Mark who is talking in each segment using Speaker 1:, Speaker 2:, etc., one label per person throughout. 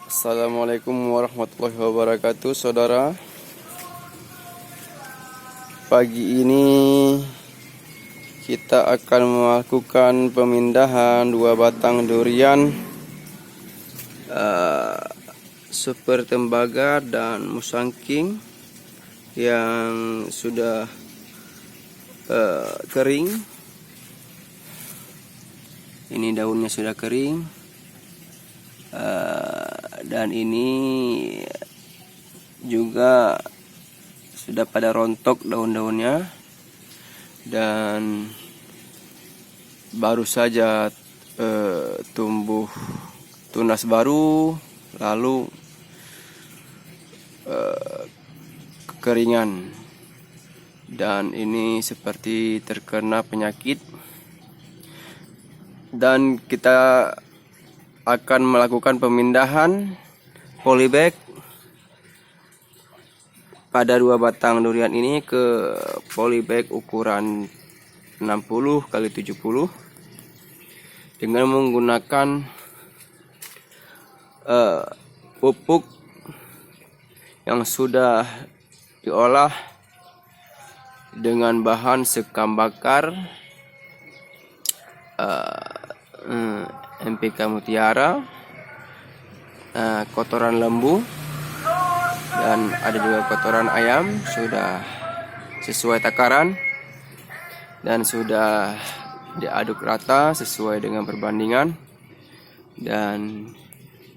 Speaker 1: Assalamualaikum warahmatullahi wabarakatuh, saudara. Pagi ini kita akan melakukan pemindahan 2 batang durian super tembaga dan musangking yang sudah kering. Ini daunnya sudah kering. Dan ini juga sudah pada rontok daun-daunnya dan baru saja tumbuh tunas baru, lalu kekeringan, dan ini seperti terkena penyakit. Dan kita akan melakukan pemindahan polybag pada 2 batang durian ini ke polybag ukuran 60 x 70 dengan menggunakan pupuk yang sudah diolah dengan bahan sekam bakar NPK Mutiara, kotoran lembu, dan ada juga kotoran ayam. Sudah sesuai takaran dan sudah diaduk rata sesuai dengan perbandingan, dan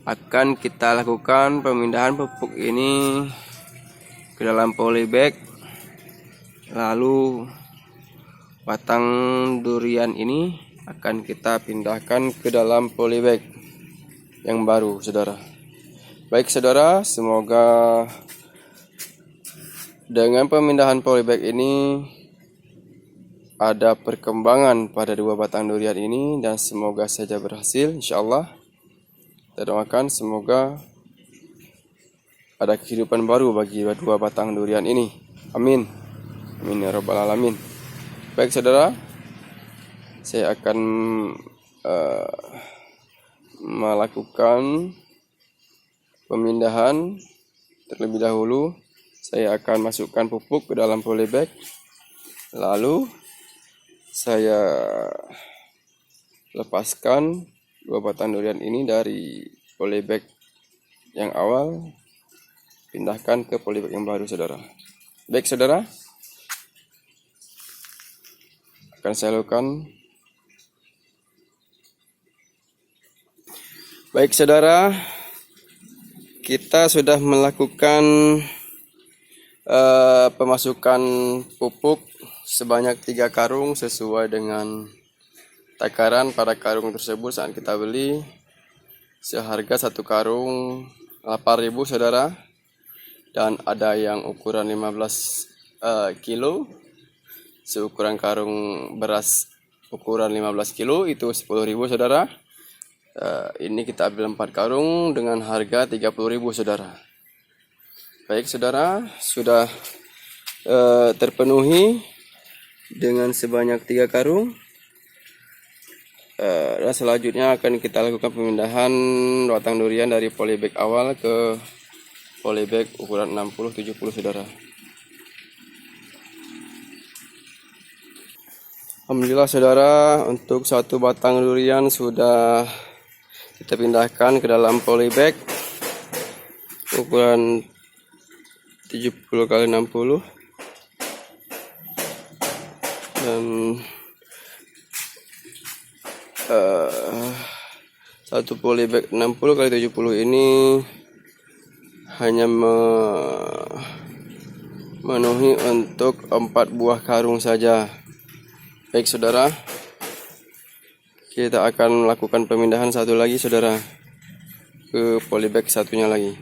Speaker 1: akan kita lakukan pemindahan pupuk ini ke dalam polybag. Lalu batang durian ini akan kita pindahkan ke dalam polybag yang baru, saudara. Baik, saudara, semoga dengan pemindahan polybag ini ada perkembangan pada 2 batang durian ini, dan semoga saja berhasil, insyaallah. Kita doakan semoga ada kehidupan baru bagi 2 batang durian ini. Amin. Amin ya rabbal alamin. Baik, saudara, saya akan melakukan pemindahan. Terlebih dahulu saya akan masukkan pupuk ke dalam polybag, lalu saya lepaskan 2 batang durian ini dari polybag yang awal, pindahkan ke polybag yang baru, saudara. Baik, saudara, akan saya lakukan. Baik, saudara, kita sudah melakukan pemasukan pupuk sebanyak 3 karung sesuai dengan takaran pada karung tersebut saat kita beli, seharga 1 karung 8.000, saudara. Dan ada yang ukuran 15 kilo, seukuran karung beras ukuran 15 kilo itu 10.000, saudara. Ini kita ambil 4 karung dengan harga 30.000, saudara. Baik, saudara, sudah terpenuhi dengan sebanyak 3 karung. Dan selanjutnya akan kita lakukan pemindahan batang durian dari polybag awal ke polybag ukuran 60-70, saudara. Alhamdulillah, saudara, untuk 1 batang durian sudah kita pindahkan ke dalam polybag ukuran 70 x 60, dan satu polybag 60 x 70 ini hanya memenuhi untuk 4 buah karung saja. Baik, saudara, kita akan melakukan pemindahan satu lagi, saudara, ke polybag satunya lagi.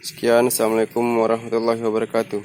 Speaker 1: Sekian, assalamualaikum warahmatullahi wabarakatuh.